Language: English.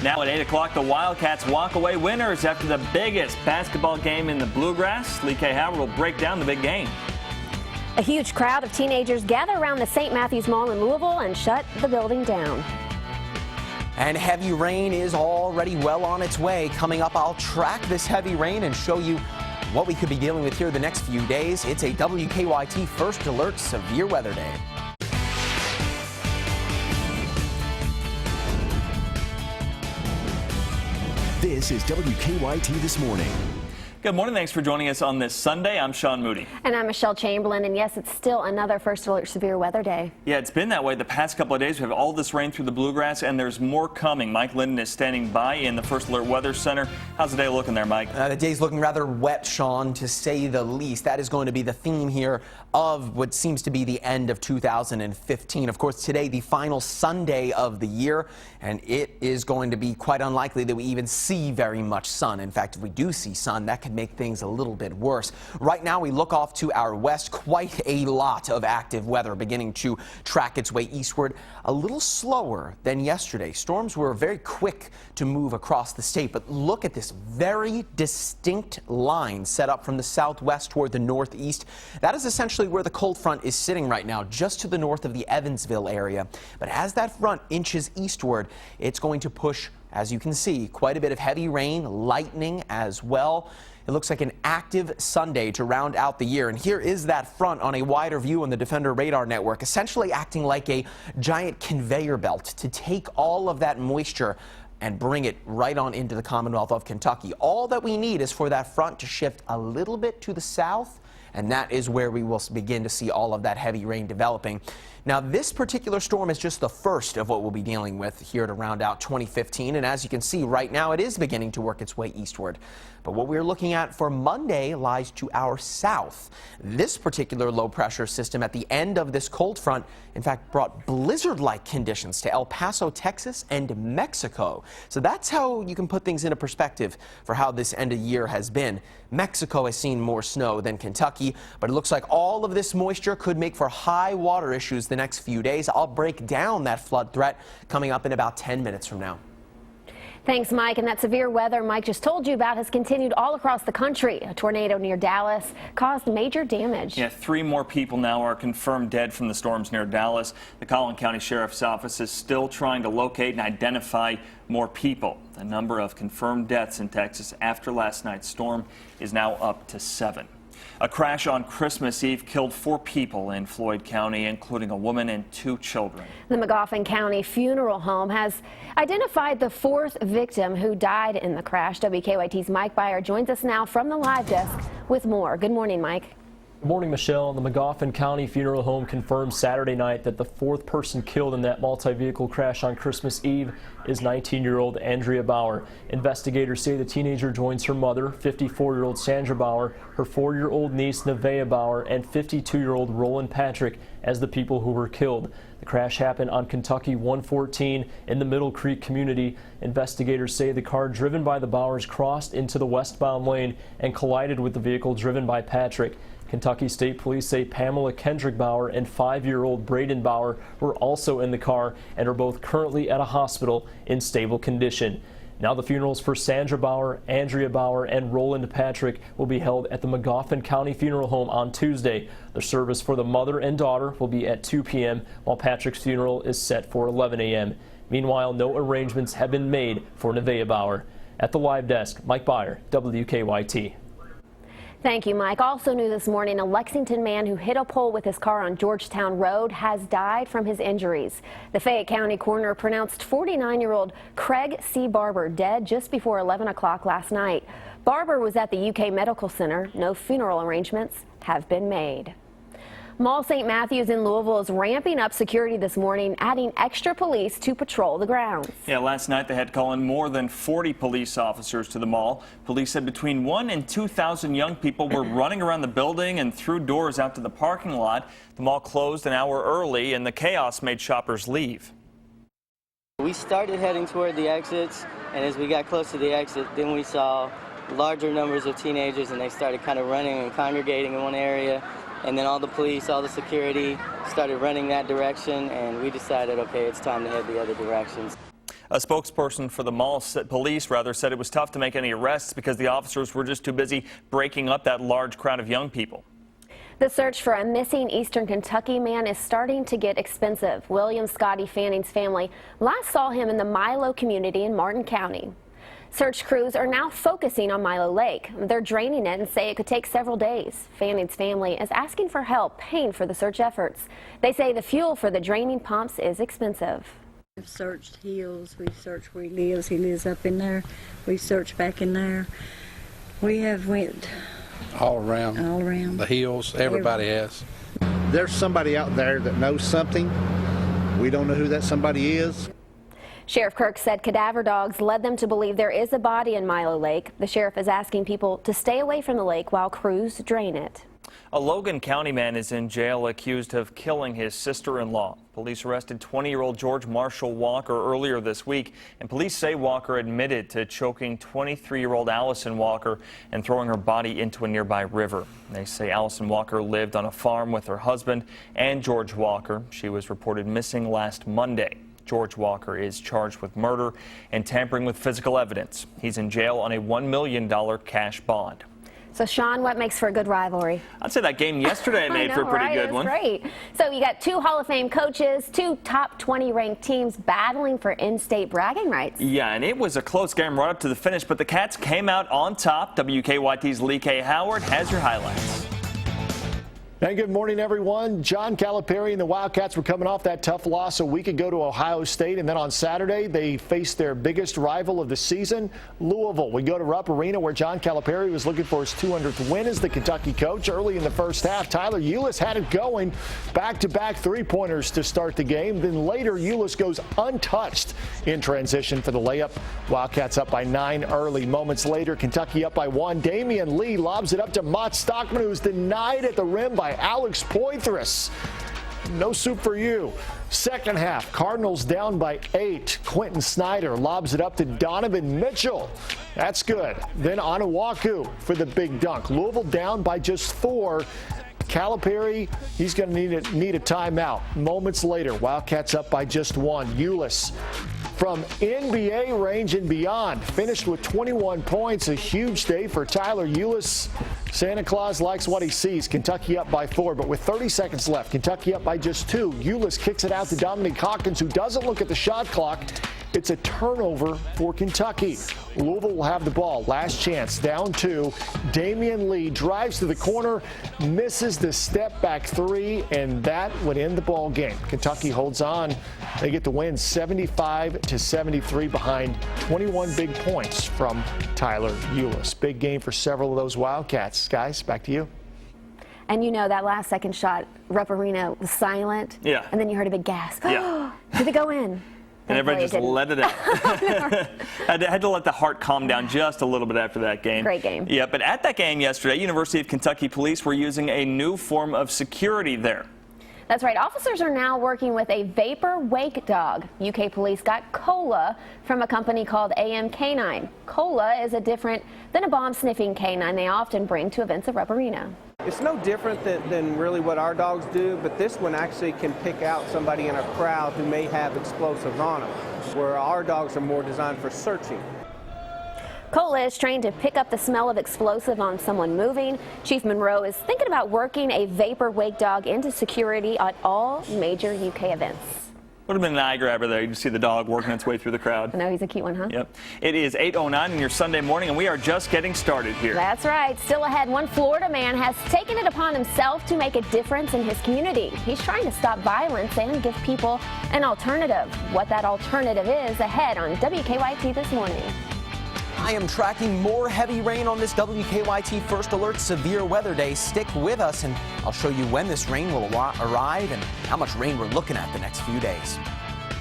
Now at 8 o'clock, the Wildcats walk away winners after the biggest basketball game in the Bluegrass. Lee K. Howard will break down the big game. A huge crowd of teenagers gather around the St. Matthews Mall in Louisville and shut the building down. And heavy rain is already well on its way. Coming up, I'll track this heavy rain and show you what we could be dealing with here the next few days. It's a WKYT First Alert Severe Weather Day. This is WKYT This Morning. Good morning. Thanks for joining us on this Sunday. I'm Sean Moody. And I'm Michelle Chamberlain. And yes, it's still another First Alert Severe Weather Day. Yeah, it's been that way the past couple of days. We have all this rain through the Bluegrass, and there's more coming. Mike Linden is standing by in the First Alert Weather Center. How's the day looking there, Mike? The day's looking rather wet, Sean, to say the least. That is going to be the theme here of what seems to be the end of 2015. Of course, today, the final Sunday of the year, and it is going to be quite unlikely that we even see very much sun. In fact, if we do see sun, that could make things a little bit worse. Right now, we look off to our west. Quite a lot of active weather beginning to track its way eastward. A little slower than yesterday. Storms were very quick to move across the state, but look at this very distinct line set up from the southwest toward the northeast. That is essentially where the cold front is sitting right now, just to the north of the Evansville area. But as that front inches eastward, it's going to push, as you can see, quite a bit of heavy rain, lightning as well. It looks like an active Sunday to round out the year. And here is that front on a wider view on the Defender radar network, essentially acting like a giant conveyor belt to take all of that moisture and bring it right on into the Commonwealth of Kentucky. All that we need is for that front to shift a little bit to the south, and that is where we will begin to see all of that heavy rain developing. Now, this particular storm is just the first of what we'll be dealing with here to round out 2015. And as you can see right now, it is beginning to work its way eastward. But what we're looking at for Monday lies to our south. This particular low pressure system at the end of this cold front, in fact, brought blizzard-like conditions to El Paso, Texas and Mexico. So that's how you can put things into perspective for how this end of year has been. Mexico has seen more snow than Kentucky, but it looks like all of this moisture could make for high water issues the next few days. I'll break down that flood threat coming up in about 10 minutes from now. Thanks, Mike. And that severe weather Mike just told you about has continued all across the country. A tornado near Dallas caused major damage. Yeah, 3 more people now are confirmed dead from the storms near Dallas. The Collin County Sheriff's Office is still trying to locate and identify more people. The number of confirmed deaths in Texas after last night's storm is now up to 7. A crash on Christmas Eve killed 4 people in Floyd County, including a woman and 2 children. The Logan County Funeral Home has identified the 4th victim who died in the crash. WKYT's Mike Byer joins us now from the live desk with more. Good morning, Mike. Good morning, Michelle. The Logan County Funeral Home confirmed Saturday night that the 4th person killed in that multi-vehicle crash on Christmas Eve is 19-year-old Andrea Bauer. Investigators say the teenager joins her mother, 54-year-old Sandra Bauer, her 4-year-old niece Nevaeh Bauer, and 52-year-old Roland Patrick as the people who were killed. The crash happened on Kentucky 114 in the Middle Creek community. Investigators say the car driven by the Bauers crossed into the westbound lane and collided with the vehicle driven by Patrick. Kentucky State Police say Pamela Kendrick Bauer and 5-year-old Braden Bauer were also in the car and are both currently at a hospital in stable condition. Now the funerals for Sandra Bauer, Andrea Bauer, and Roland Patrick will be held at the Logan County Funeral Home on Tuesday. The service for the mother and daughter will be at 2 p.m., while Patrick's funeral is set for 11 a.m. Meanwhile, no arrangements have been made for Nevaeh Bauer. At the live desk, Mike Byer, WKYT. Thank you, Mike. Also new this morning, a Lexington man who hit a pole with his car on Georgetown Road has died from his injuries. The Fayette County coroner pronounced 49-year-old Craig C. Barber dead just before 11 o'clock last night. Barber was at the UK Medical Center. No funeral arrangements have been made. Mall St. Matthews in Louisville is ramping up security this morning, adding extra police to patrol the grounds. Yeah, last night they had called in more than 40 police officers to the mall. Police said between 1,000 and 2,000 young people were running around the building and through doors out to the parking lot. The mall closed an hour early, and the chaos made shoppers leave. We started heading toward the exits, and as we got close to the exit, then we saw larger numbers of teenagers, and they started kind of running and congregating in one area. And then all the police, all the security started running that direction, and we decided, okay, it's time to head the other directions. A spokesperson for the mall police said it was tough to make any arrests because the officers were just too busy breaking up that large crowd of young people. The search for a missing Eastern Kentucky man is starting to get expensive. William Scotty Fanning's family last saw him in the Milo community in Martin County. Search crews are now focusing on Milo Lake. They're draining it and say it could take several days. Fanning's family is asking for help paying for the search efforts. They say the fuel for the draining pumps is expensive. We've searched hills, we've searched where he lives. He lives up in there. We've searched back in there. We have went all around the hills. Everybody has. There's somebody out there that knows something. We don't know who that somebody is. Sheriff Kirk said cadaver dogs led them to believe there is a body in Milo Lake. The sheriff is asking people to stay away from the lake while crews drain it. A Logan County man is in jail accused of killing his sister-in-law. Police arrested 20-year-old George Marshall Walker earlier this week, and police say Walker admitted to choking 23-year-old Allison Walker and throwing her body into a nearby river. They say Allison Walker lived on a farm with her husband and George Walker. She was reported missing last Monday. George Walker is charged with murder and tampering with physical evidence. He's in jail on a $1 million cash bond. So, Sean, what makes for a good rivalry? I'd say that game yesterday made for a pretty good one. Great. So you got two Hall of Fame coaches, two top 20 ranked teams battling for in-state bragging rights. Yeah, and it was a close game right up to the finish, but the Cats came out on top. WKYT's Lee K. Howard has your highlights. And good morning, everyone. John Calipari and the Wildcats were coming off that tough loss a week ago to Ohio State, and then on Saturday they faced their biggest rival of the season, Louisville. We go to Rupp Arena where John Calipari was looking for his 200th win as the Kentucky coach. Early in the first half, Tyler Ulis had it going, back-to-back three-pointers to start the game. Then later, Ulis goes untouched in transition for the layup. Wildcats up by 9 early. Moments later, Kentucky up by 1. Damian Lee lobs it up to Mott Stockman, who's denied at the rim by Alex Poitras. No soup for you. Second half, Cardinals down by 8. Quentin Snyder lobs it up to Donovan Mitchell. That's good. Then Onuaku for the big dunk. Louisville down by just 4. Calipari, he's going to need a timeout. Moments later, Wildcats up by just 1. Ulis from NBA range and beyond finished with 21 points. A huge day for Tyler Ulis. Santa Claus likes what he sees. Kentucky up by 4, but with 30 seconds left, Kentucky up by just 2. Ulis kicks it out to Dominique Hawkins, who doesn't look at the shot clock. It's a turnover for Kentucky. Louisville will have the ball. Last chance, down 2. Damian Lee drives to the corner, misses the step back 3, and that would end the ball game. Kentucky holds on. They get the win 75-73 behind 21 big points from Tyler Ulis. Big game for several of those Wildcats. Guys, back to you. And you know that last second shot, Rupp Arena was silent. Yeah. And then you heard a big gasp. Yeah. Did it go in? And everybody just let it out. had to let the heart calm down just a little bit after that game. Great game. Yeah, but at that game yesterday, University of Kentucky police were using a new form of security there. That's right. Officers are now working with a vapor wake dog. UK police got cola from a company called AM Canine. Cola is different than a bomb-sniffing canine they often bring to events at Rupp Arena. It's no different than really what our dogs do, but this one actually can pick out somebody in a crowd who may have explosives on them, where our dogs are more designed for searching. Cola is trained to pick up the smell of explosive on someone moving. Chief Monroe is thinking about working a vapor wake dog into security at all major UK events. Would have been an eye grabber there. You can see the dog working its way through the crowd. I know, he's a cute one, huh? Yep. It is 8:09 in your Sunday morning, and we are just getting started here. That's right. Still ahead, one Florida man has taken it upon himself to make a difference in his community. He's trying to stop violence and give people an alternative. What that alternative is ahead on WKYT this morning. I am tracking more heavy rain on this WKYT First Alert Severe Weather Day. Stick with us and I'll show you when this rain will arrive and how much rain we're looking at the next few days.